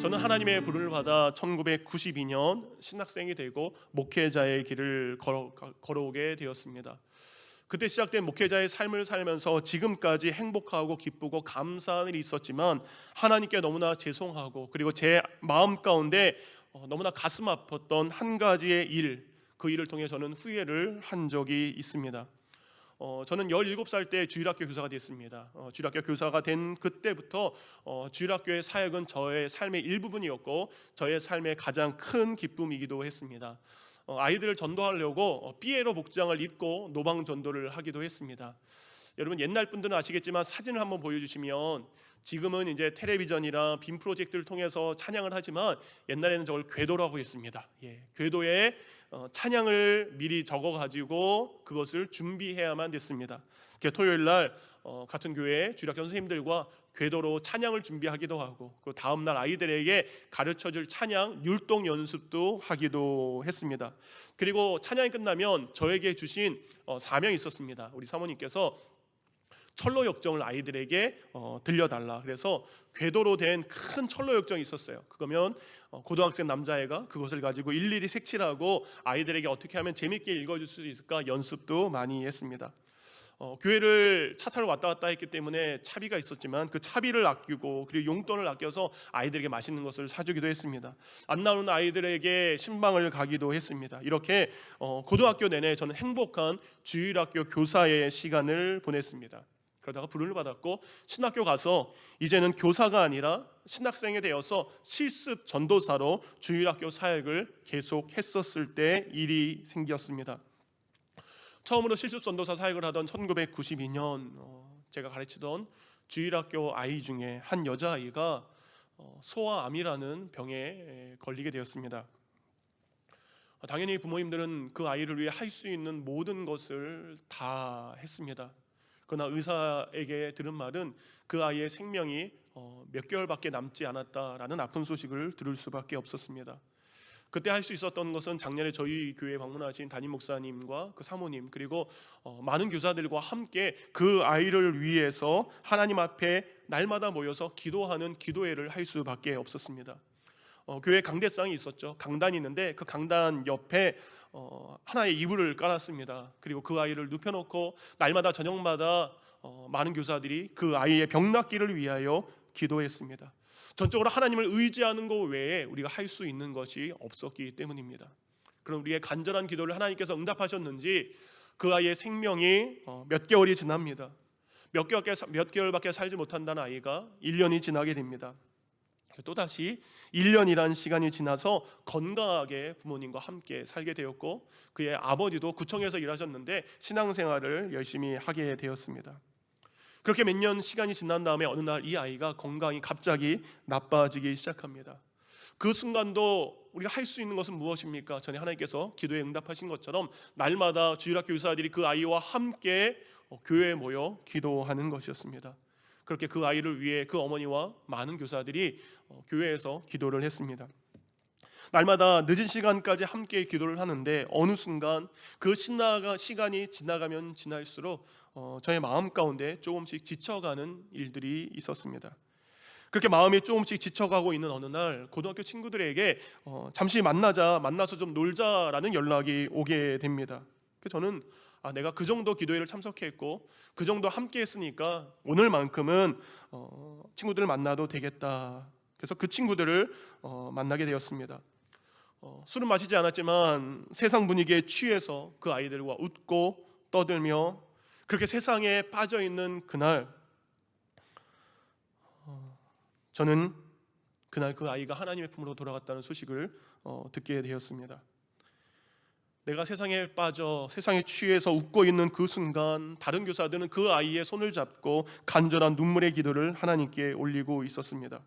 저는 하나님의 부름을 받아 1992년 신학생이 되고 목회자의 길을 걸어오게 되었습니다. 그때 시작된 목회자의 삶을 살면서 지금까지 행복하고 기쁘고 감사한 일이 있었지만 하나님께 너무나 죄송하고 그리고 제 마음 가운데 너무나 가슴 아팠던 한 가지의 일, 그 일을 통해 저는 후회를 한 적이 있습니다. 저는 17살 때 주일학교 교사가 됐습니다. 주일학교 교사가 된 그때부터 주일학교의 사역은 저의 삶의 일부분이었고 저의 삶의 가장 큰 기쁨이기도 했습니다. 아이들을 전도하려고 삐에로 복장을 입고 노방 전도를 하기도 했습니다. 여러분 옛날 분들은 아시겠지만 사진을 한번 보여주시면 지금은 이제 텔레비전이랑 빔 프로젝트를 통해서 찬양을 하지만 옛날에는 저걸 궤도라고 했습니다. 궤도에 찬양을 미리 적어가지고 그것을 준비해야만 됐습니다. 토요일 날 같은 교회 주일학교 선생님들과 궤도로 찬양을 준비하기도 하고 그 다음 날 아이들에게 가르쳐줄 찬양 율동 연습도 하기도 했습니다. 그리고 찬양이 끝나면 저에게 주신 사명이 있었습니다. 우리 사모님께서 철로 역정을 아이들에게 들려달라. 그래서 궤도로 된 큰 철로 역정이 있었어요. 그거면 고등학생 남자애가 그것을 가지고 일일이 색칠하고 아이들에게 어떻게 하면 재밌게 읽어줄 수 있을까 연습도 많이 했습니다. 교회를 차 타러 왔다 갔다 했기 때문에 차비가 있었지만 그 차비를 아끼고 그리고 용돈을 아껴서 아이들에게 맛있는 것을 사주기도 했습니다. 안 나오는 아이들에게 신방을 가기도 했습니다. 이렇게 고등학교 내내 저는 행복한 주일학교 교사의 시간을 보냈습니다. 그러다가 부름을 받았고 신학교 가서 이제는 교사가 아니라 신학생이 되어서 실습 전도사로 주일학교 사역을 계속했었을 때 일이 생겼습니다. 처음으로 실습 전도사 사역을 하던 1992년 제가 가르치던 주일학교 아이 중에 한 여자아이가 소아암이라는 병에 걸리게 되었습니다. 당연히 부모님들은 그 아이를 위해 할 수 있는 모든 것을 다 했습니다. 그러나 의사에게 들은 말은 그 아이의 생명이 몇 개월밖에 남지 않았다라는 아픈 소식을 들을 수밖에 없었습니다. 그때 할 수 있었던 것은 작년에 저희 교회에 방문하신 담임 목사님과 그 사모님 그리고 많은 교사들과 함께 그 아이를 위해서 하나님 앞에 날마다 모여서 기도하는 기도회를 할 수밖에 없었습니다. 교회 강대상이 있었죠. 강단이 있는데 그 강단 옆에 하나의 이불을 깔았습니다. 그리고 그 아이를 눕혀놓고 날마다 저녁마다 많은 교사들이 그 아이의 병 낫기를 위하여 기도했습니다. 전적으로 하나님을 의지하는 것 외에 우리가 할 수 있는 것이 없었기 때문입니다. 그럼 우리의 간절한 기도를 하나님께서 응답하셨는지 그 아이의 생명이 몇 개월이 지납니다. 몇 개월밖에 살지 못한다는 아이가 1년이 지나게 됩니다. 또다시 1년이란 시간이 지나서 건강하게 부모님과 함께 살게 되었고 그의 아버지도 구청에서 일하셨는데 신앙생활을 열심히 하게 되었습니다. 그렇게 몇 년 시간이 지난 다음에 어느 날 이 아이가 건강이 갑자기 나빠지기 시작합니다. 그 순간도 우리가 할 수 있는 것은 무엇입니까? 전에 하나님께서 기도에 응답하신 것처럼 날마다 주일학교 교사들이 그 아이와 함께 교회에 모여 기도하는 것이었습니다. 그렇게 그 아이를 위해 그 어머니와 많은 교사들이 교회에서 기도를 했습니다. 날마다 늦은 시간까지 함께 기도를 하는데 어느 순간 그 시간이 지나가면 지날수록 저의 마음 가운데 조금씩 지쳐가는 일들이 있었습니다. 그렇게 마음이 조금씩 지쳐가고 있는 어느 날 고등학교 친구들에게 잠시 만나서 좀 놀자라는 연락이 오게 됩니다. 그래서 저는 내가 그 정도 기도회를 참석했고 그 정도 함께 했으니까 오늘만큼은 친구들을 만나도 되겠다. 그래서 그 친구들을 만나게 되었습니다. 술은 마시지 않았지만 세상 분위기에 취해서 그 아이들과 웃고 떠들며 그렇게 세상에 빠져있는 그날 저는 그날 그 아이가 하나님의 품으로 돌아갔다는 소식을 듣게 되었습니다. 내가 세상에 빠져 세상에 취해서 웃고 있는 그 순간 다른 교사들은 그 아이의 손을 잡고 간절한 눈물의 기도를 하나님께 올리고 있었습니다.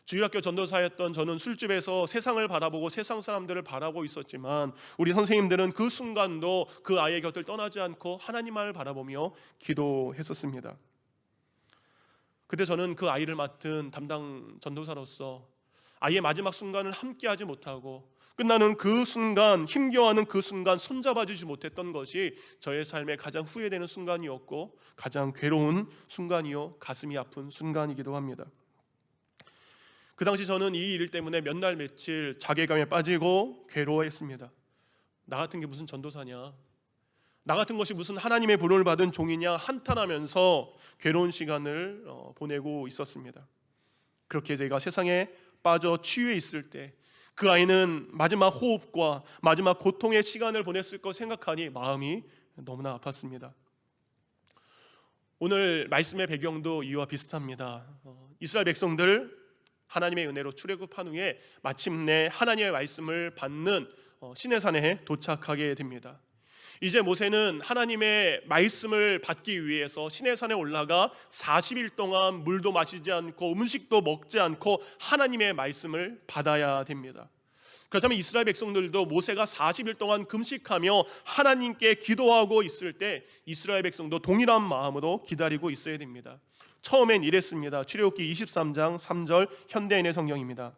주일학교 전도사였던 저는 술집에서 세상을 바라보고 세상 사람들을 바라보고 있었지만 우리 선생님들은 그 순간도 그 아이의 곁을 떠나지 않고 하나님만을 바라보며 기도했었습니다. 그때 저는 그 아이를 맡은 담당 전도사로서 아이의 마지막 순간을 함께하지 못하고 끝나는 그 순간, 힘겨워하는 그 순간 손잡아주지 못했던 것이 저의 삶에 가장 후회되는 순간이었고 가장 괴로운 순간이요 가슴이 아픈 순간이기도 합니다. 그 당시 저는 이 일 때문에 몇 날 며칠 자괴감에 빠지고 괴로워했습니다. 나 같은 게 무슨 전도사냐, 나 같은 것이 무슨 하나님의 부름을 받은 종이냐 한탄하면서 괴로운 시간을 보내고 있었습니다. 그렇게 제가 세상에 빠져 치유해 있을 때 그 아이는 마지막 호흡과 마지막 고통의 시간을 보냈을 것 생각하니 마음이 너무나 아팠습니다. 오늘 말씀의 배경도 이와 비슷합니다. 이스라엘 백성들 하나님의 은혜로 출애굽한 후에 마침내 하나님의 말씀을 받는 시내산에 도착하게 됩니다. 이제 모세는 하나님의 말씀을 받기 위해서 시내산에 올라가 40일 동안 물도 마시지 않고 음식도 먹지 않고 하나님의 말씀을 받아야 됩니다. 그렇다면 이스라엘 백성들도 모세가 40일 동안 금식하며 하나님께 기도하고 있을 때 이스라엘 백성도 동일한 마음으로 기다리고 있어야 됩니다. 처음엔 이랬습니다. 출애굽기 23장 3절 현대인의 성경입니다.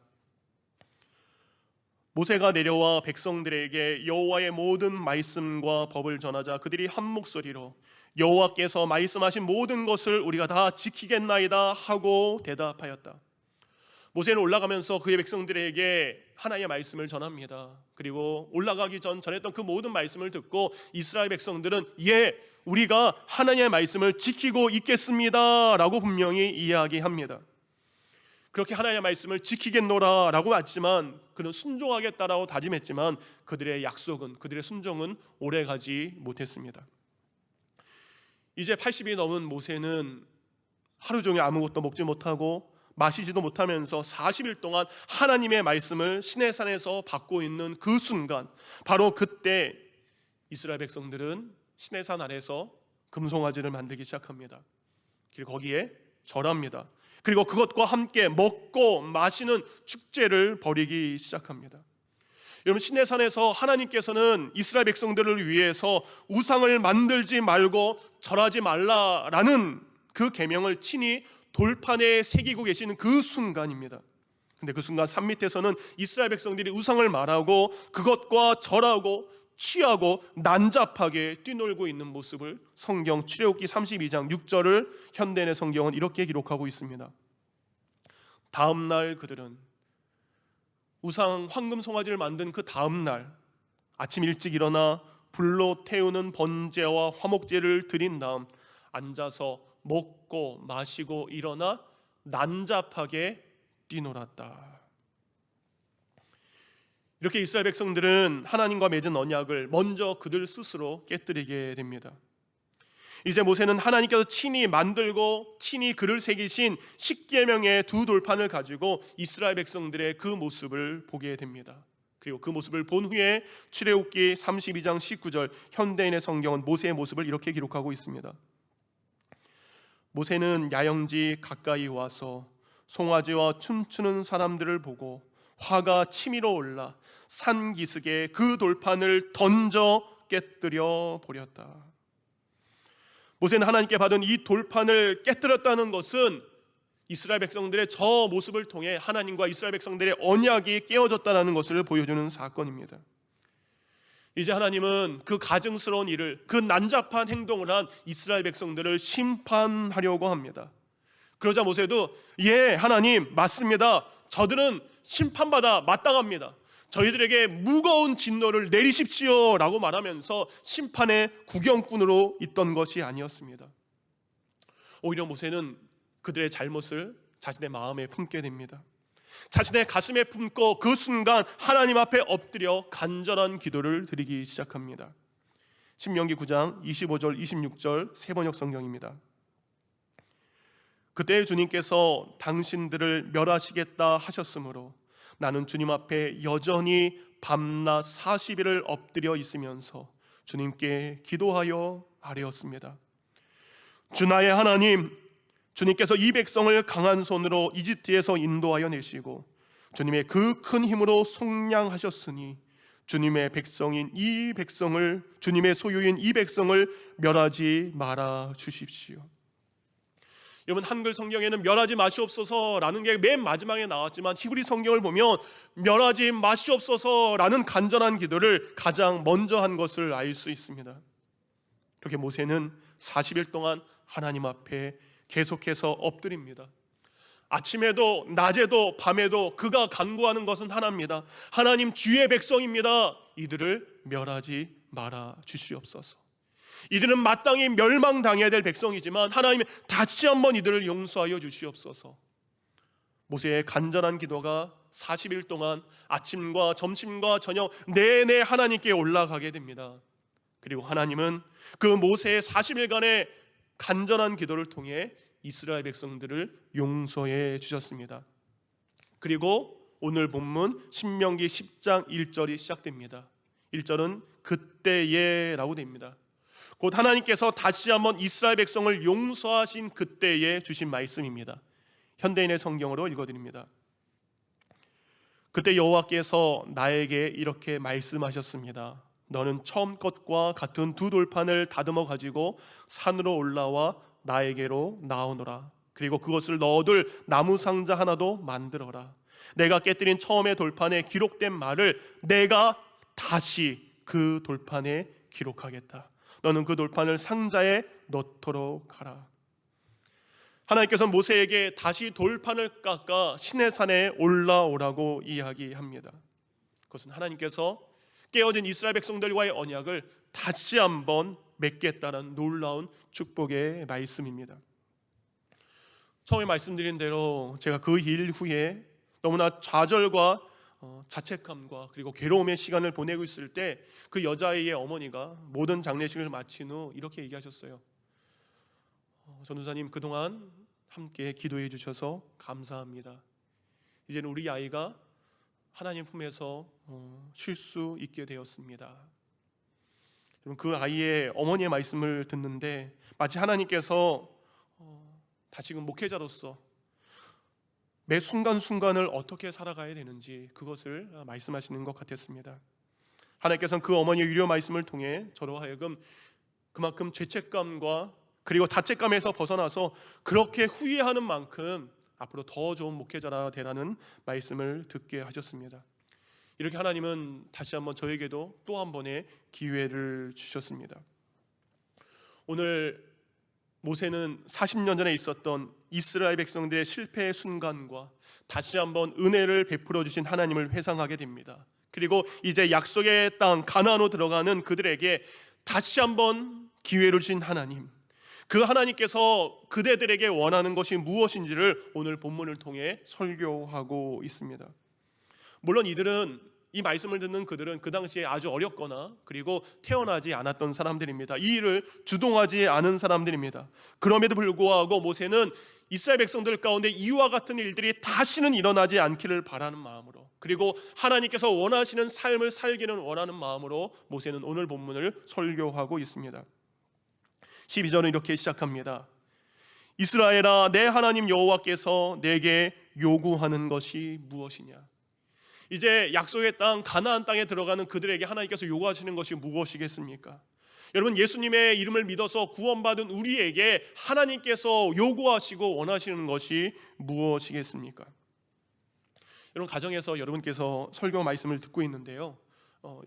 모세가 내려와 백성들에게 여호와의 모든 말씀과 법을 전하자 그들이 한 목소리로 여호와께서 말씀하신 모든 것을 우리가 다 지키겠나이다 하고 대답하였다. 모세는 올라가면서 그의 백성들에게 하나님의 말씀을 전합니다. 그리고 올라가기 전 전했던 그 모든 말씀을 듣고 이스라엘 백성들은 우리가 하나님의 말씀을 지키고 있겠습니다 라고 분명히 이야기합니다. 그렇게 하나님의 말씀을 지키겠노라 라고 했지만 그는 순종하겠다라고 다짐했지만 그들의 약속은, 그들의 순종은 오래가지 못했습니다. 이제 80이 넘은 모세는 하루 종일 아무것도 먹지 못하고 마시지도 못하면서 40일 동안 하나님의 말씀을 시내산에서 받고 있는 그 순간, 바로 그때 이스라엘 백성들은 시내산 아래서 금송아지를 만들기 시작합니다. 그리고 거기에 절합니다. 그리고 그것과 함께 먹고 마시는 축제를 벌이기 시작합니다. 여러분, 시내산에서 하나님께서는 이스라엘 백성들을 위해서 우상을 만들지 말고 절하지 말라라는 그 계명을 친히 돌판에 새기고 계시는 그 순간입니다. 근데 그 순간 산 밑에서는 이스라엘 백성들이 우상을 말하고 그것과 절하고 취하고 난잡하게 뛰놀고 있는 모습을 성경 출애굽기 32장 6절을 현대인의 성경은 이렇게 기록하고 있습니다. 다음 날 그들은 우상 황금 송아지를 만든 그 다음 날 아침 일찍 일어나 불로 태우는 번제와 화목제를 드린 다음 앉아서 먹고 마시고 일어나 난잡하게 뛰놀았다. 이렇게 이스라엘 백성들은 하나님과 맺은 언약을 먼저 그들 스스로 깨뜨리게 됩니다. 이제 모세는 하나님께서 친히 만들고 친히 글을 새기신 십계명의 두 돌판을 가지고 이스라엘 백성들의 그 모습을 보게 됩니다. 그리고 그 모습을 본 후에 출애굽기 32장 19절 현대인의 성경은 모세의 모습을 이렇게 기록하고 있습니다. 모세는 야영지 가까이 와서 송아지와 춤추는 사람들을 보고 화가 치밀어 올라 산 기슭에 그 돌판을 던져 깨뜨려 버렸다. 모세는 하나님께 받은 이 돌판을 깨뜨렸다는 것은 이스라엘 백성들의 저 모습을 통해 하나님과 이스라엘 백성들의 언약이 깨어졌다는 것을 보여주는 사건입니다. 이제 하나님은 그 가증스러운 일을, 그 난잡한 행동을 한 이스라엘 백성들을 심판하려고 합니다. 그러자 모세도 하나님 맞습니다. 저들은 심판받아 마땅합니다. 저희들에게 무거운 진노를 내리십시오 라고 말하면서 심판의 구경꾼으로 있던 것이 아니었습니다. 오히려 모세는 그들의 잘못을 자신의 마음에 품게 됩니다. 자신의 가슴에 품고 그 순간 하나님 앞에 엎드려 간절한 기도를 드리기 시작합니다. 신명기 9장 25절 26절 세번역 성경입니다. 그때 주님께서 당신들을 멸하시겠다 하셨으므로 나는 주님 앞에 여전히 밤낮 40일을 엎드려 있으면서 주님께 기도하여 아뢰었습니다. 주 나의 하나님, 주님께서 이 백성을 강한 손으로 이집트에서 인도하여 내시고 주님의 그 큰 힘으로 속량하셨으니 주님의 백성인 이 백성을, 주님의 소유인 이 백성을 멸하지 말아 주십시오. 여러분, 한글 성경에는 멸하지 마시옵소서라는 게 맨 마지막에 나왔지만 히브리 성경을 보면 멸하지 마시옵소서라는 간절한 기도를 가장 먼저 한 것을 알 수 있습니다. 그렇게 모세는 40일 동안 하나님 앞에 계속해서 엎드립니다. 아침에도 낮에도 밤에도 그가 간구하는 것은 하나입니다. 하나님, 주의 백성입니다. 이들을 멸하지 말아 주시옵소서. 이들은 마땅히 멸망당해야 될 백성이지만 하나님, 다시 한번 이들을 용서하여 주시옵소서. 모세의 간절한 기도가 40일 동안 아침과 점심과 저녁 내내 하나님께 올라가게 됩니다. 그리고 하나님은 그 모세의 40일간의 간절한 기도를 통해 이스라엘 백성들을 용서해 주셨습니다. 그리고 오늘 본문 신명기 10장 1절이 시작됩니다. 1절은 그때에 라고 됩니다. 곧 하나님께서 다시 한번 이스라엘 백성을 용서하신 그때에 주신 말씀입니다. 현대인의 성경으로 읽어드립니다. 그때 여호와께서 나에게 이렇게 말씀하셨습니다. 너는 처음 것과 같은 두 돌판을 다듬어 가지고 산으로 올라와 나에게로 나오너라. 그리고 그것을 넣어둘 나무 상자 하나도 만들어라. 내가 깨뜨린 처음의 돌판에 기록된 말을 내가 다시 그 돌판에 기록하겠다. 너는 그 돌판을 상자에 넣도록 하라. 하나님께서 모세에게 다시 돌판을 깎아 시내산에 올라오라고 이야기합니다. 그것은 하나님께서 깨어진 이스라엘 백성들과의 언약을 다시 한번 맺겠다는 놀라운 축복의 말씀입니다. 처음에 말씀드린 대로 제가 그 일 후에 너무나 좌절과 자책감과 그리고 괴로움의 시간을 보내고 있을 때 그 여자아이의 어머니가 모든 장례식을 마친 후 이렇게 얘기하셨어요. 전도사님, 그동안 함께 기도해 주셔서 감사합니다. 이제는 우리 아이가 하나님 품에서 쉴 수 있게 되었습니다. 그 아이의 어머니의 말씀을 듣는데 마치 하나님께서 다시금 목회자로서 매 순간순간을 어떻게 살아가야 되는지 그것을 말씀하시는 것 같았습니다. 하나님께서는 그 어머니의 위로 말씀을 통해 저로 하여금 그만큼 죄책감과 그리고 자책감에서 벗어나서 그렇게 후회하는 만큼 앞으로 더 좋은 목회자라 되라는 말씀을 듣게 하셨습니다. 이렇게 하나님은 다시 한번 저에게도 또 한 번의 기회를 주셨습니다. 오늘 모세는 40년 전에 있었던 이스라엘 백성들의 실패의 순간과 다시 한번 은혜를 베풀어 주신 하나님을 회상하게 됩니다. 그리고 이제 약속의 땅 가나안으로 들어가는 그들에게 다시 한번 기회를 주신 하나님, 그 하나님께서 그대들에게 원하는 것이 무엇인지를 오늘 본문을 통해 설교하고 있습니다. 물론 이들은, 이 말씀을 듣는 그들은 그 당시에 아주 어렸거나 그리고 태어나지 않았던 사람들입니다. 이 일을 주동하지 않은 사람들입니다. 그럼에도 불구하고 모세는 이스라엘 백성들 가운데 이와 같은 일들이 다시는 일어나지 않기를 바라는 마음으로, 그리고 하나님께서 원하시는 삶을 살기를 원하는 마음으로 모세는 오늘 본문을 설교하고 있습니다. 12절은 이렇게 시작합니다. 이스라엘아, 내 하나님 여호와께서 내게 요구하는 것이 무엇이냐? 이제 약속의 땅 가나안 땅에 들어가는 그들에게 하나님께서 요구하시는 것이 무엇이겠습니까? 여러분, 예수님의 이름을 믿어서 구원받은 우리에게 하나님께서 요구하시고 원하시는 것이 무엇이겠습니까? 여러분, 가정에서 여러분께서 설교 말씀을 듣고 있는데요,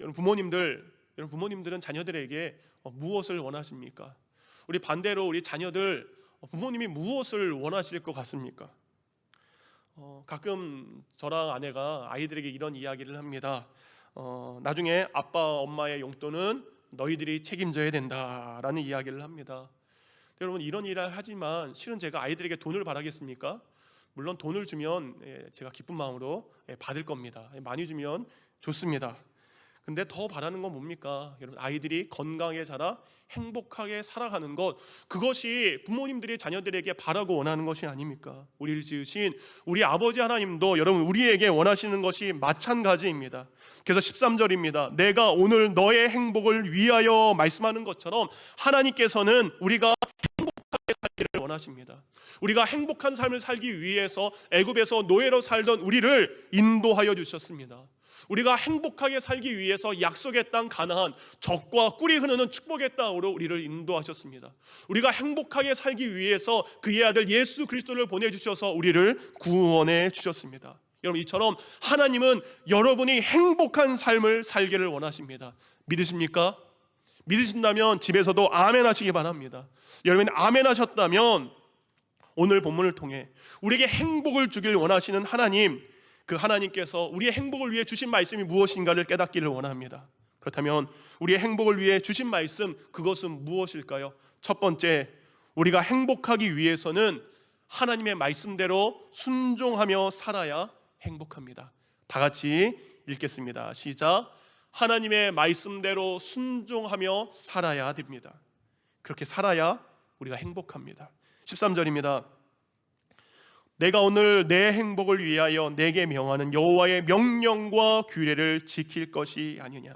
여러분 부모님들은 자녀들에게 무엇을 원하십니까? 우리 반대로 우리 자녀들, 부모님이 무엇을 원하실 것 같습니까? 가끔 저랑 아내가 아이들에게 이런 이야기를 합니다. 나중에 아빠 엄마의 용돈은 너희들이 책임져야 된다라는 이야기를 합니다. 여러분, 이런 일을 하지만 실은 제가 아이들에게 돈을 바라겠습니까? 물론 돈을 주면 제가 기쁜 마음으로 받을 겁니다. 많이 주면 좋습니다. 근데 더 바라는 건 뭡니까? 여러분, 아이들이 건강하게 자라 행복하게 살아가는 것, 그것이 부모님들이 자녀들에게 바라고 원하는 것이 아닙니까? 우리를 지으신 우리 아버지 하나님도 여러분 우리에게 원하시는 것이 마찬가지입니다. 그래서 13절입니다. 내가 오늘 너의 행복을 위하여 말씀하는 것처럼 하나님께서는 우리가 행복하게 살기를 원하십니다. 우리가 행복한 삶을 살기 위해서 애굽에서 노예로 살던 우리를 인도하여 주셨습니다. 우리가 행복하게 살기 위해서 약속의 땅 가나안, 젖과 꿀이 흐르는 축복의 땅으로 우리를 인도하셨습니다. 우리가 행복하게 살기 위해서 그의 아들 예수 그리스도를 보내주셔서 우리를 구원해 주셨습니다. 여러분, 이처럼 하나님은 여러분이 행복한 삶을 살기를 원하십니다. 믿으십니까? 믿으신다면 집에서도 아멘 하시기 바랍니다. 여러분이 아멘 하셨다면 오늘 본문을 통해 우리에게 행복을 주길 원하시는 하나님, 그 하나님께서 우리의 행복을 위해 주신 말씀이 무엇인가를 깨닫기를 원합니다. 그렇다면 우리의 행복을 위해 주신 말씀, 그것은 무엇일까요? 첫 번째, 우리가 행복하기 위해서는 하나님의 말씀대로 순종하며 살아야 행복합니다. 다 같이 읽겠습니다. 시작. 하나님의 말씀대로 순종하며 살아야 됩니다. 그렇게 살아야 우리가 행복합니다. 13절입니다. 내가 오늘 내 행복을 위하여 내게 명하는 여호와의 명령과 규례를 지킬 것이 아니냐.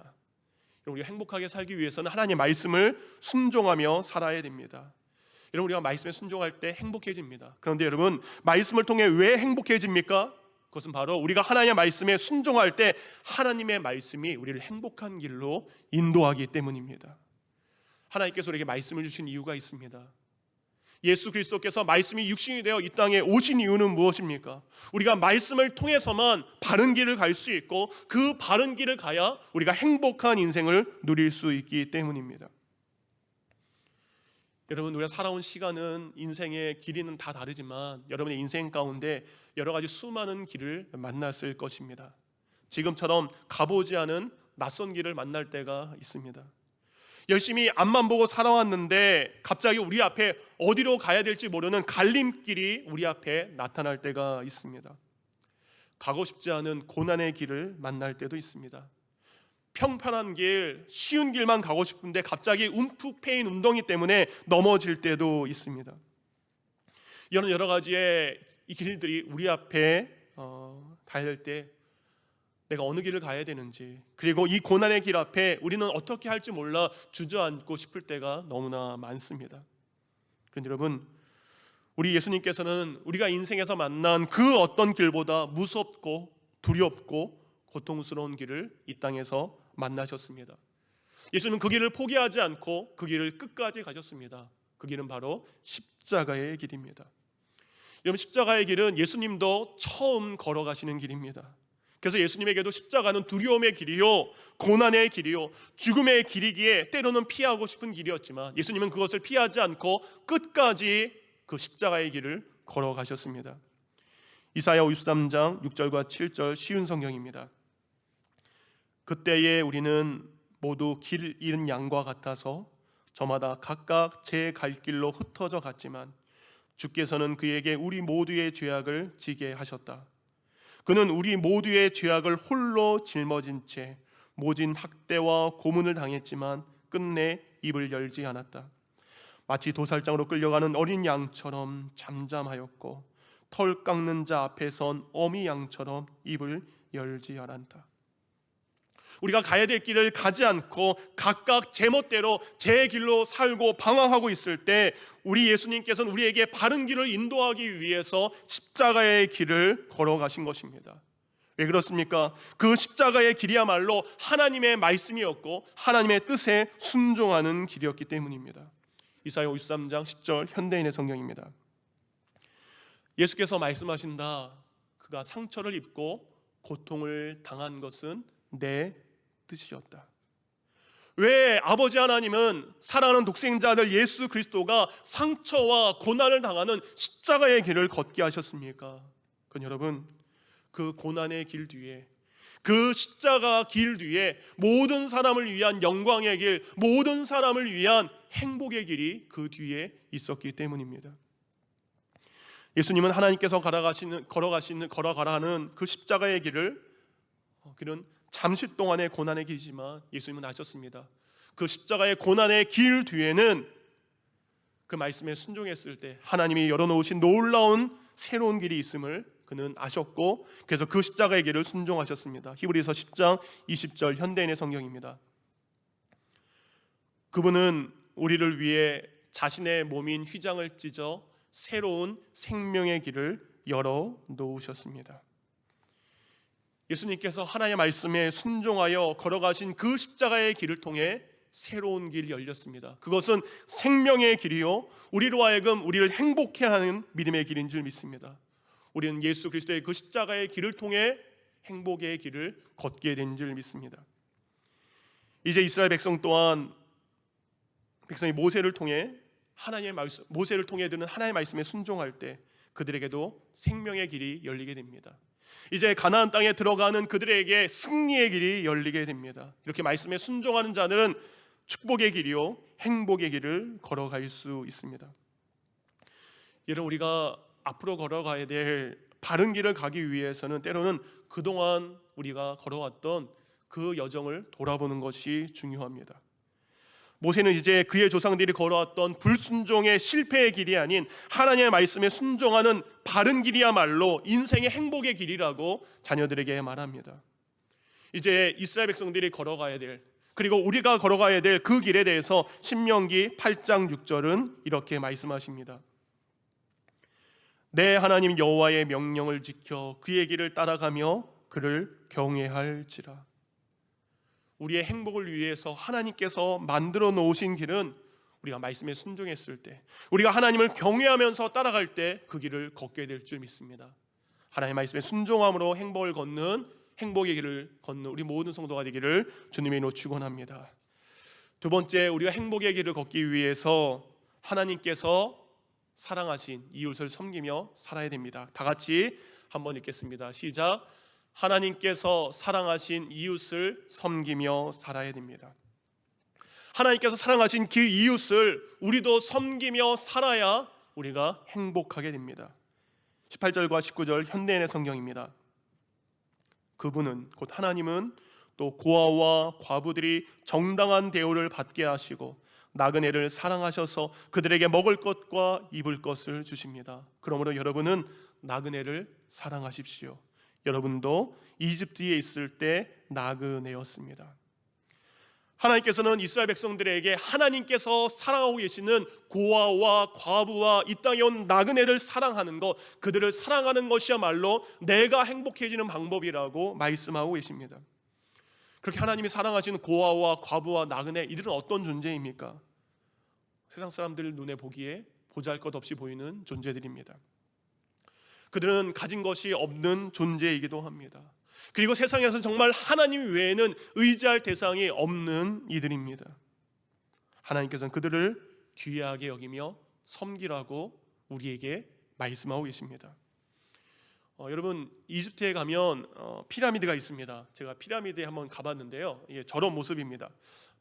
우리가 행복하게 살기 위해서는 하나님의 말씀을 순종하며 살아야 됩니다. 여러분, 우리가 말씀에 순종할 때 행복해집니다. 그런데 여러분, 말씀을 통해 왜 행복해집니까? 그것은 바로 우리가 하나님의 말씀에 순종할 때 하나님의 말씀이 우리를 행복한 길로 인도하기 때문입니다. 하나님께서 우리에게 말씀을 주신 이유가 있습니다. 예수 그리스도께서 말씀이 육신이 되어 이 땅에 오신 이유는 무엇입니까? 우리가 말씀을 통해서만 바른 길을 갈 수 있고 그 바른 길을 가야 우리가 행복한 인생을 누릴 수 있기 때문입니다. 여러분, 우리가 살아온 시간은, 인생의 길이는 다 다르지만 여러분의 인생 가운데 여러 가지 수많은 길을 만났을 것입니다. 지금처럼 가보지 않은 낯선 길을 만날 때가 있습니다. 열심히 앞만 보고 살아왔는데 갑자기 우리 앞에 어디로 가야 될지 모르는 갈림길이 우리 앞에 나타날 때가 있습니다. 가고 싶지 않은 고난의 길을 만날 때도 있습니다. 평탄한 길, 쉬운 길만 가고 싶은데 갑자기 움푹 패인 웅덩이 때문에 넘어질 때도 있습니다. 이런 여러 가지의 이 길들이 우리 앞에 닿을 때 내가 어느 길을 가야 되는지, 그리고 이 고난의 길 앞에 우리는 어떻게 할지 몰라 주저앉고 싶을 때가 너무나 많습니다. 그런데 여러분, 우리 예수님께서는 우리가 인생에서 만난 그 어떤 길보다 무섭고 두렵고 고통스러운 길을 이 땅에서 만나셨습니다. 예수는 그 길을 포기하지 않고 그 길을 끝까지 가셨습니다. 그 길은 바로 십자가의 길입니다. 여러분, 십자가의 길은 예수님도 처음 걸어가시는 길입니다. 그래서 예수님에게도 십자가는 두려움의 길이요, 고난의 길이요, 죽음의 길이기에 때로는 피하고 싶은 길이었지만 예수님은 그것을 피하지 않고 끝까지 그 십자가의 길을 걸어가셨습니다. 이사야 53장 6절과 7절 쉬운 성경입니다. 그때에 우리는 모두 길 잃은 양과 같아서 저마다 각각 제 갈 길로 흩어져 갔지만 주께서는 그에게 우리 모두의 죄악을 지게 하셨다. 그는 우리 모두의 죄악을 홀로 짊어진 채 모진 학대와 고문을 당했지만 끝내 입을 열지 않았다. 마치 도살장으로 끌려가는 어린 양처럼 잠잠하였고 털 깎는 자 앞에 선 어미 양처럼 입을 열지 않았다. 우리가 가야 될 길을 가지 않고 각각 제멋대로 제 길로 살고 방황하고 있을 때 우리 예수님께서는 우리에게 바른 길을 인도하기 위해서 십자가의 길을 걸어가신 것입니다. 왜 그렇습니까? 그 십자가의 길이야말로 하나님의 말씀이었고 하나님의 뜻에 순종하는 길이었기 때문입니다. 이사야 53장 10절 현대인의 성경입니다. 예수께서 말씀하신다. 그가 상처를 입고 고통을 당한 것은 내 뜻이었다. 왜 아버지 하나님은 사랑하는 독생자들 예수 그리스도가 상처와 고난을 당하는 십자가의 길을 걷게 하셨습니까? 그건 여러분, 그 고난의 길 뒤에, 그 십자가 길 뒤에 모든 사람을 위한 영광의 길, 모든 사람을 위한 행복의 길이 그 뒤에 있었기 때문입니다. 예수님은 하나님께서 걸어가라 하는 그 십자가의 길을, 그는 잠시 동안의 고난의 길이지만 예수님은 아셨습니다. 그 십자가의 고난의 길 뒤에는 그 말씀에 순종했을 때 하나님이 열어놓으신 놀라운 새로운 길이 있음을 그는 아셨고, 그래서 그 십자가의 길을 순종하셨습니다. 히브리서 10장 20절 현대인의 성경입니다. 그분은 우리를 위해 자신의 몸인 휘장을 찢어 새로운 생명의 길을 열어 놓으셨습니다. 예수님께서 하나님의 말씀에 순종하여 걸어가신 그 십자가의 길을 통해 새로운 길이 열렸습니다. 그것은 생명의 길이요, 우리로 하여금 우리를 행복해 하는 믿음의 길인 줄 믿습니다. 우리는 예수 그리스도의 그 십자가의 길을 통해 행복의 길을 걷게 된 줄 믿습니다. 이제 이스라엘 백성 또한 백성이 모세를 통해 하나님의 말씀, 모세를 통해 듣는 하나님의 말씀에 순종할 때 그들에게도 생명의 길이 열리게 됩니다. 이제 가나안 땅에 들어가는 그들에게 승리의 길이 열리게 됩니다. 이렇게 말씀에 순종하는 자들은 축복의 길이요 행복의 길을 걸어갈 수 있습니다. 여러분, 우리가 앞으로 걸어가야 될 바른 길을 가기 위해서는 때로는 그동안 우리가 걸어왔던 그 여정을 돌아보는 것이 중요합니다. 모세는 이제 그의 조상들이 걸어왔던 불순종의 실패의 길이 아닌 하나님의 말씀에 순종하는 바른 길이야말로 인생의 행복의 길이라고 자녀들에게 말합니다. 이제 이스라엘 백성들이 걸어가야 될, 그리고 우리가 걸어가야 될 그 길에 대해서 신명기 8장 6절은 이렇게 말씀하십니다. 내 하나님 여호와의 명령을 지켜 그의 길을 따라가며 그를 경외할지라. 우리의 행복을 위해서 하나님께서 만들어 놓으신 길은 우리가 말씀에 순종했을 때, 우리가 하나님을 경외하면서 따라갈 때 그 길을 걷게 될 줄 믿습니다. 하나님의 말씀에 순종함으로 행복을 걷는, 행복의 길을 걷는 우리 모든 성도가 되기를 주님의 이름으로 축원합니다. 두 번째, 우리가 행복의 길을 걷기 위해서 하나님께서 사랑하신 이웃을 섬기며 살아야 됩니다. 다 같이 한번 읽겠습니다. 시작. 하나님께서 사랑하신 이웃을 섬기며 살아야 됩니다. 하나님께서 사랑하신 그 이웃을 우리도 섬기며 살아야 우리가 행복하게 됩니다. 18절과 19절 현대인의 성경입니다. 그분은, 곧 하나님은 또 고아와 과부들이 정당한 대우를 받게 하시고 나그네를 사랑하셔서 그들에게 먹을 것과 입을 것을 주십니다. 그러므로 여러분은 나그네를 사랑하십시오. 여러분도 이집트에 있을 때 나그네였습니다. 하나님께서는 이스라엘 백성들에게 하나님께서 사랑하고 계시는 고아와 과부와 이 땅에 온 나그네를 사랑하는 것, 그들을 사랑하는 것이야말로 내가 행복해지는 방법이라고 말씀하고 계십니다. 그렇게 하나님이 사랑하시는 고아와 과부와 나그네, 이들은 어떤 존재입니까? 세상 사람들 눈에 보기에 보잘것없이 보이는 존재들입니다. 그들은 가진 것이 없는 존재이기도 합니다. 그리고 세상에서 정말 하나님 외에는 의지할 대상이 없는 이들입니다. 하나님께서는 그들을 귀하게 여기며 섬기라고 우리에게 말씀하고 계십니다. 여러분, 이집트에 가면 피라미드가 있습니다. 제가 피라미드에 한번 가봤는데요, 이게 저런 모습입니다.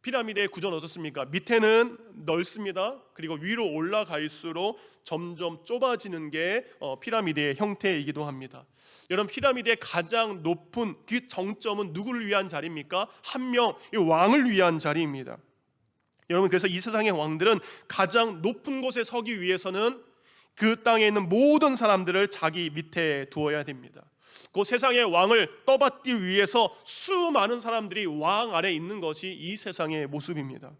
피라미드의 구조는 어떻습니까? 밑에는 넓습니다. 그리고 위로 올라갈수록 점점 좁아지는 게 피라미드의 형태이기도 합니다. 여러분, 피라미드의 가장 높은 그 정점은 누구를 위한 자리입니까? 한 명, 이 왕을 위한 자리입니다. 여러분, 그래서 이 세상의 왕들은 가장 높은 곳에 서기 위해서는 그 땅에 있는 모든 사람들을 자기 밑에 두어야 됩니다. 그 세상의 왕을 떠받기 위해서 수많은 사람들이 왕 아래 있는 것이 이 세상의 모습입니다.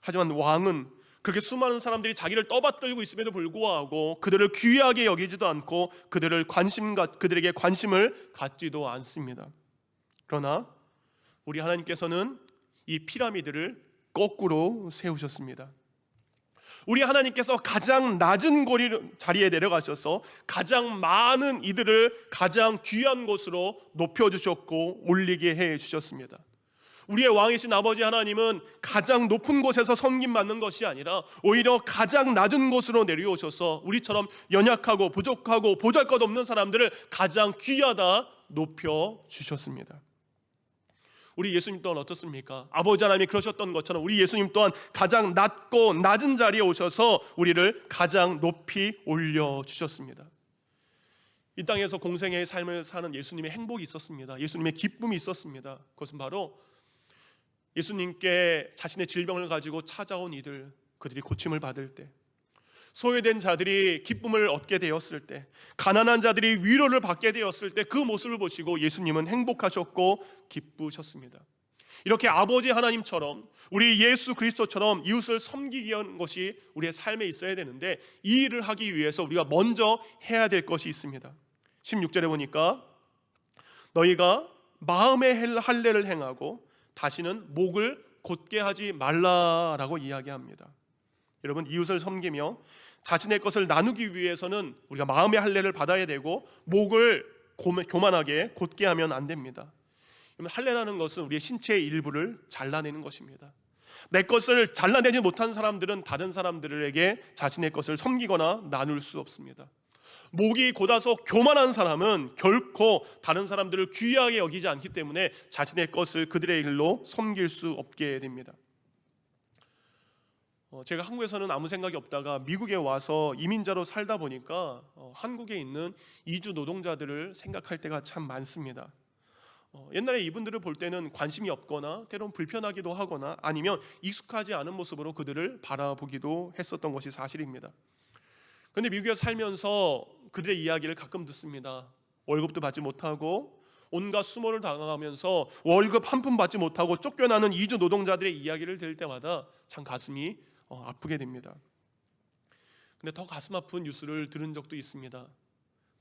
하지만 왕은 그렇게 수많은 사람들이 자기를 떠받들고 있음에도 불구하고 그들을 귀하게 여기지도 않고 그들에게 관심을 갖지도 않습니다. 그러나 우리 하나님께서는 이 피라미드를 거꾸로 세우셨습니다. 우리 하나님께서 가장 낮은 자리에 내려가셔서 가장 많은 이들을 가장 귀한 곳으로 높여주셨고 올리게 해주셨습니다. 우리의 왕이신 아버지 하나님은 가장 높은 곳에서 섬김받는 것이 아니라 오히려 가장 낮은 곳으로 내려오셔서 우리처럼 연약하고 부족하고 보잘것없는 사람들을 가장 귀하다 높여주셨습니다. 우리 예수님 또한 어떻습니까? 아버지 하나님이 그러셨던 것처럼 우리 예수님 또한 가장 낮고 낮은 자리에 오셔서 우리를 가장 높이 올려주셨습니다. 이 땅에서 공생의 삶을 사는 예수님의 행복이 있었습니다. 예수님의 기쁨이 있었습니다. 그것은 바로 예수님께 자신의 질병을 가지고 찾아온 이들, 그들이 고침을 받을 때, 소외된 자들이 기쁨을 얻게 되었을 때, 가난한 자들이 위로를 받게 되었을 때 그 모습을 보시고 예수님은 행복하셨고 기쁘셨습니다. 이렇게 아버지 하나님처럼 우리 예수 그리스도처럼 이웃을 섬기기 위한 것이 우리의 삶에 있어야 되는데, 이 일을 하기 위해서 우리가 먼저 해야 될 것이 있습니다. 16절에 보니까 너희가 마음의 할례를 행하고 다시는 목을 곧게 하지 말라라고 이야기합니다. 여러분, 이웃을 섬기며 자신의 것을 나누기 위해서는 우리가 마음의 할례를 받아야 되고 목을 교만하게 곧게 하면 안 됩니다. 할례라는 것은 우리의 신체의 일부를 잘라내는 것입니다. 내 것을 잘라내지 못한 사람들은 다른 사람들에게 자신의 것을 섬기거나 나눌 수 없습니다. 목이 곧아서 교만한 사람은 결코 다른 사람들을 귀하게 여기지 않기 때문에 자신의 것을 그들의 일로 섬길 수 없게 됩니다. 제가 한국에서는 아무 생각이 없다가 미국에 와서 이민자로 살다 보니까 한국에 있는 이주 노동자들을 생각할 때가 참 많습니다. 옛날에 이분들을 볼 때는 관심이 없거나 때론 불편하기도 하거나 아니면 익숙하지 않은 모습으로 그들을 바라보기도 했었던 것이 사실입니다. 그런데 미국에 살면서 그들의 이야기를 가끔 듣습니다. 월급도 받지 못하고 온갖 수모를 당하면서 월급 한 푼 받지 못하고 쫓겨나는 이주 노동자들의 이야기를 들을 때마다 참 가슴이 아프게 됩니다. 근데 더 가슴 아픈 뉴스를 들은 적도 있습니다.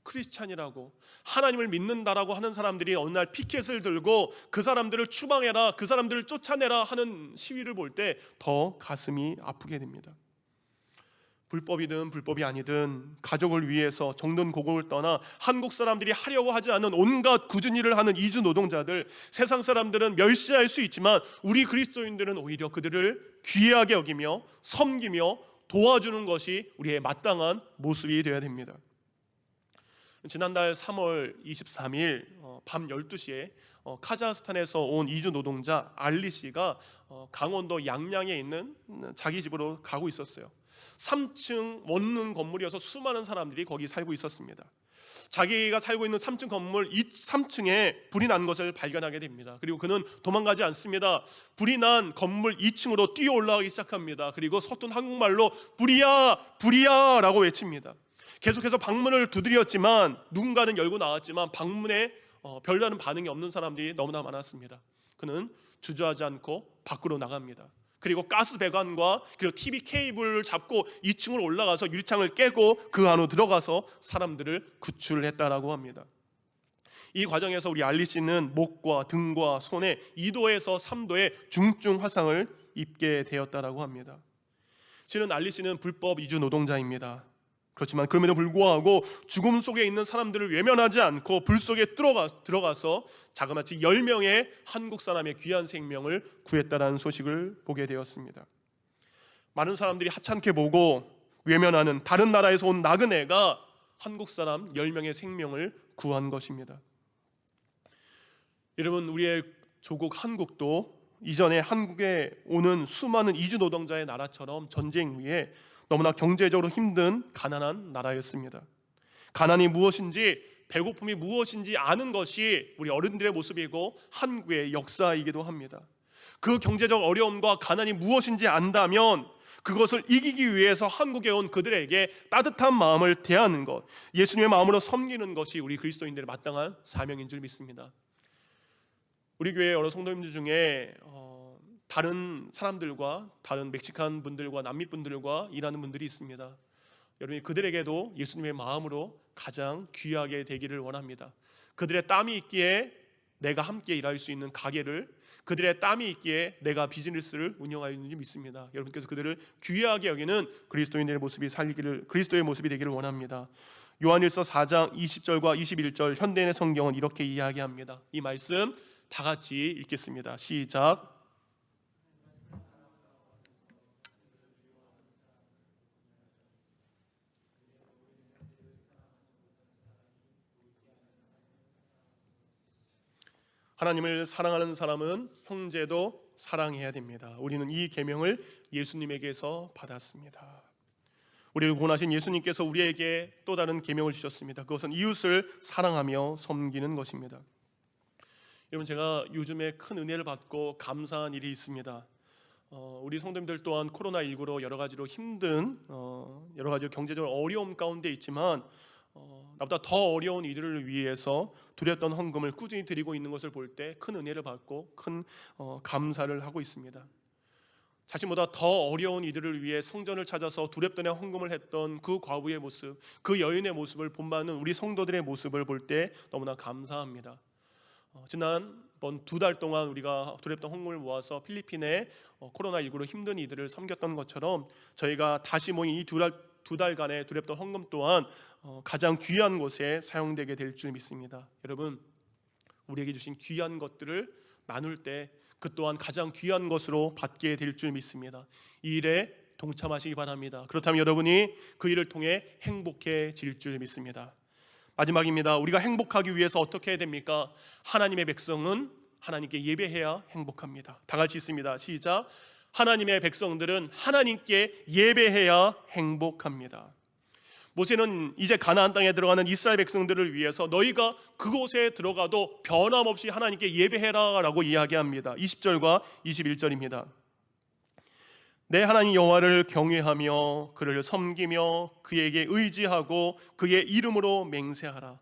크리스찬이라고 하나님을 믿는다라고 하는 사람들이 어느 날 피켓을 들고 그 사람들을 추방해라, 그 사람들을 쫓아내라 하는 시위를 볼 때 더 가슴이 아프게 됩니다. 불법이든 불법이 아니든 가족을 위해서 정든 고국을 떠나 한국 사람들이 하려고 하지 않는 온갖 굳은 일을 하는 이주 노동자들, 세상 사람들은 멸시할 수 있지만 우리 그리스도인들은 오히려 그들을 귀하게 여기며 섬기며 도와주는 것이 우리의 마땅한 모습이 되어야 됩니다. 지난달 3월 23일 밤 12시에 카자흐스탄에서 온 이주 노동자 알리 씨가 강원도 양양에 있는 자기 집으로 가고 있었어요. 3층 원룸 건물이어서 수많은 사람들이 거기 살고 있었습니다. 자기가 살고 있는 3층 건물 3층에 불이 난 것을 발견하게 됩니다. 그리고 그는 도망가지 않습니다. 불이 난 건물 2층으로 뛰어 올라가기 시작합니다. 그리고 서툰 한국말로 불이야 불이야 라고 외칩니다. 계속해서 방문을 두드렸지만 누군가는 열고 나왔지만 방문에 별다른 반응이 없는 사람들이 너무나 많았습니다. 그는 주저하지 않고 밖으로 나갑니다. 그리고 가스 배관과 그리고 TV 케이블을 잡고 2층으로 올라가서 유리창을 깨고 그 안으로 들어가서 사람들을 구출했다라고 합니다. 이 과정에서 우리 알리 씨는 목과 등과 손에 2도에서 3도의 중증 화상을 입게 되었다라고 합니다. 실은 알리 씨는 불법 이주 노동자입니다. 그렇지만 그럼에도 불구하고 죽음 속에 있는 사람들을 외면하지 않고 불 속에 들어가서 자그마치 10명의 한국 사람의 귀한 생명을 구했다는 소식을 보게 되었습니다. 많은 사람들이 하찮게 보고 외면하는 다른 나라에서 온 나그네가 한국 사람 10명의 생명을 구한 것입니다. 여러분, 우리의 조국 한국도 이전에 한국에 오는 수많은 이주 노동자의 나라처럼 전쟁 위에 너무나 경제적으로 힘든 가난한 나라였습니다. 가난이 무엇인지 배고픔이 무엇인지 아는 것이 우리 어른들의 모습이고 한국의 역사이기도 합니다. 그 경제적 어려움과 가난이 무엇인지 안다면 그것을 이기기 위해서 한국에 온 그들에게 따뜻한 마음을 대하는 것, 예수님의 마음으로 섬기는 것이 우리 그리스도인들의 마땅한 사명인 줄 믿습니다. 우리 교회 여러 성도님들 중에 다른 사람들과 다른 멕시칸 분들과 남미 분들과 일하는 분들이 있습니다. 여러분이 그들에게도 예수님의 마음으로 가장 귀하게 되기를 원합니다. 그들의 땀이 있기에 내가 함께 일할 수 있는 가게를, 그들의 땀이 있기에 내가 비즈니스를 운영하고 있는지 믿습니다. 여러분께서 그들을 귀하게 여기는 그리스도인들의 모습이 그리스도의 모습이 되기를 원합니다. 요한일서 4장 20절과 21절 현대인의 성경은 이렇게 이야기합니다. 이 말씀 다 같이 읽겠습니다. 시작. 하나님을 사랑하는 사람은 형제도 사랑해야 됩니다. 우리는 이 계명을 예수님에게서 받았습니다. 우리를 구원하신 예수님께서 우리에게 또 다른 계명을 주셨습니다. 그것은 이웃을 사랑하며 섬기는 것입니다. 여러분, 제가 요즘에 큰 은혜를 받고 감사한 일이 있습니다. 우리 성도님들 또한 코로나19로 여러 가지로 힘든 여러 가지 경제적으로 어려움 가운데 있지만 나보다 더 어려운 이들을 위해서 드렸던 헌금을 꾸준히 드리고 있는 것을 볼 때 큰 은혜를 받고 큰 감사를 하고 있습니다. 자신보다 더 어려운 이들을 위해 성전을 찾아서 두렵던에 헌금을 했던 그 과부의 모습, 그 여인의 모습을 본받는 우리 성도들의 모습을 볼 때 너무나 감사합니다. 지난번 2달 동안 우리가 두렵던 헌금을 모아서 필리핀에 코로나19로 힘든 이들을 섬겼던 것처럼 저희가 다시 모인 이 두 달간의 두렵던 헌금 또한 가장 귀한 곳에 사용되게 될 줄 믿습니다. 여러분, 우리에게 주신 귀한 것들을 나눌 때 그 또한 가장 귀한 것으로 받게 될 줄 믿습니다. 이 일에 동참하시기 바랍니다. 그렇다면 여러분이 그 일을 통해 행복해질 줄 믿습니다. 마지막입니다. 우리가 행복하기 위해서 어떻게 해야 됩니까? 하나님의 백성은 하나님께 예배해야 행복합니다. 다 같이 있습니다. 시작. 하나님의 백성들은 하나님께 예배해야 행복합니다. 모세는 이제 가나안 땅에 들어가는 이스라엘 백성들을 위해서 너희가 그곳에 들어가도 변함없이 하나님께 예배해라 라고 이야기합니다. 20절과 21절입니다. 내 하나님 여호와를 경외하며 그를 섬기며 그에게 의지하고 그의 이름으로 맹세하라.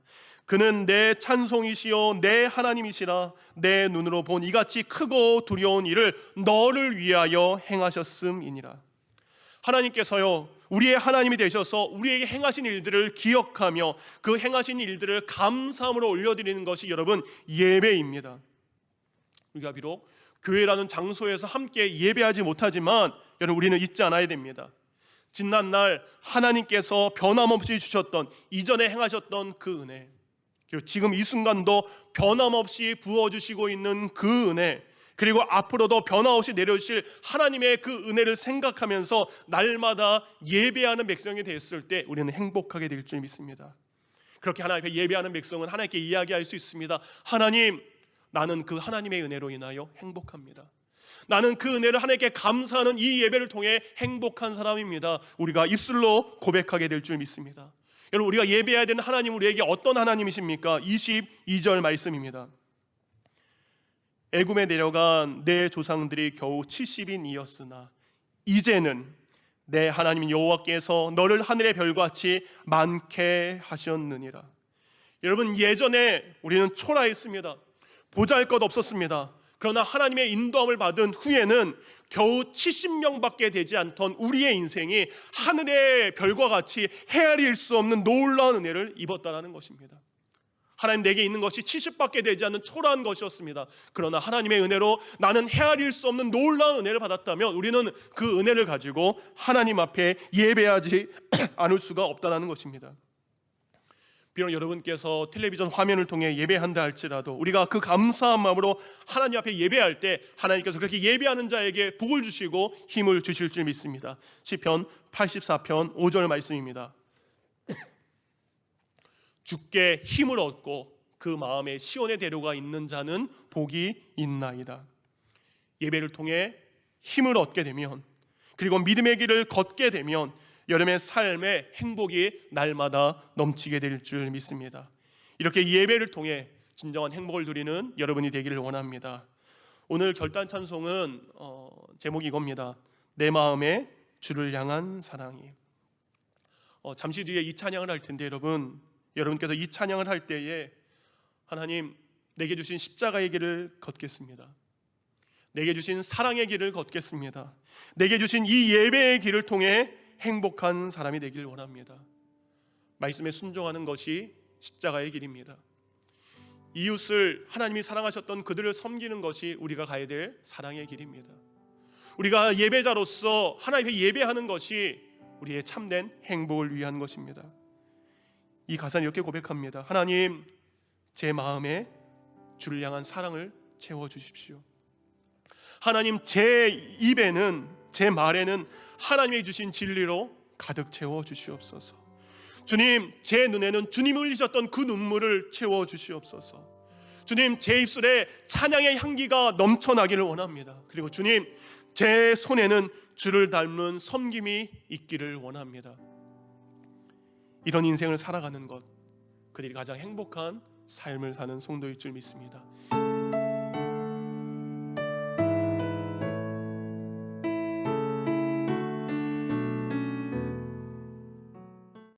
그는 내 찬송이시요 내 하나님이시라. 내 눈으로 본 이같이 크고 두려운 일을 너를 위하여 행하셨음이니라. 하나님께서요, 우리의 하나님이 되셔서 우리에게 행하신 일들을 기억하며 그 행하신 일들을 감사함으로 올려드리는 것이 여러분 예배입니다. 우리가 비록 교회라는 장소에서 함께 예배하지 못하지만 여러분 우리는 잊지 않아야 됩니다. 지난날 하나님께서 변함없이 주셨던 이전에 행하셨던 그 은혜, 그리고 지금 이 순간도 변함없이 부어주시고 있는 그 은혜, 그리고 앞으로도 변함없이 내려주실 하나님의 그 은혜를 생각하면서 날마다 예배하는 백성이 됐을 때 우리는 행복하게 될 줄 믿습니다. 그렇게 하나님 앞에 예배하는 백성은 하나님께 이야기할 수 있습니다. 하나님, 나는 그 하나님의 은혜로 인하여 행복합니다. 나는 그 은혜를 하나님께 감사하는 이 예배를 통해 행복한 사람입니다. 우리가 입술로 고백하게 될 줄 믿습니다. 여러분, 우리가 예배해야 되는 하나님, 우리에게 어떤 하나님이십니까? 22절 말씀입니다. 애굽에 내려간 내 조상들이 겨우 70인이었으나 이제는 내 하나님 여호와께서 너를 하늘의 별같이 많게 하셨느니라. 여러분, 예전에 우리는 초라했습니다. 보잘것 없었습니다. 그러나 하나님의 인도함을 받은 후에는 겨우 70명밖에 되지 않던 우리의 인생이 하늘의 별과 같이 헤아릴 수 없는 놀라운 은혜를 입었다는 것입니다. 하나님, 내게 있는 것이 70밖에 되지 않는 초라한 것이었습니다. 그러나 하나님의 은혜로 나는 헤아릴 수 없는 놀라운 은혜를 받았다면 우리는 그 은혜를 가지고 하나님 앞에 예배하지 않을 수가 없다는 것입니다. 비록 여러분께서 텔레비전 화면을 통해 예배한다 할지라도 우리가 그 감사한 마음으로 하나님 앞에 예배할 때 하나님께서 그렇게 예배하는 자에게 복을 주시고 힘을 주실 줄 믿습니다. 시편 84편 5절 말씀입니다. 주께 힘을 얻고 그 마음에 시온의 대로가 있는 자는 복이 있나이다. 예배를 통해 힘을 얻게 되면, 그리고 믿음의 길을 걷게 되면 여러분의 삶에 행복이 날마다 넘치게 될 줄 믿습니다. 이렇게 예배를 통해 진정한 행복을 누리는 여러분이 되기를 원합니다. 오늘 결단 찬송은 제목이 이겁니다. 내 마음에 주를 향한 사랑이. 잠시 뒤에 이 찬양을 할 텐데 여러분께서 이 찬양을 할 때에 하나님, 내게 주신 십자가의 길을 걷겠습니다. 내게 주신 사랑의 길을 걷겠습니다. 내게 주신 이 예배의 길을 통해 행복한 사람이 되길 원합니다. 말씀에 순종하는 것이 십자가의 길입니다. 이웃을 하나님이 사랑하셨던 그들을 섬기는 것이 우리가 가야 될 사랑의 길입니다. 우리가 예배자로서 하나님께 예배하는 것이 우리의 참된 행복을 위한 것입니다. 이 가사는 이렇게 고백합니다. 하나님, 제 마음에 주를 향한 사랑을 채워주십시오. 하나님, 제 입에는, 제 말에는 하나님이 주신 진리로 가득 채워주시옵소서. 주님, 제 눈에는 주님이 흘리셨던 그 눈물을 채워주시옵소서. 주님, 제 입술에 찬양의 향기가 넘쳐나기를 원합니다. 그리고 주님, 제 손에는 주를 닮는 섬김이 있기를 원합니다. 이런 인생을 살아가는 것, 그들이 가장 행복한 삶을 사는 성도일 줄 믿습니다.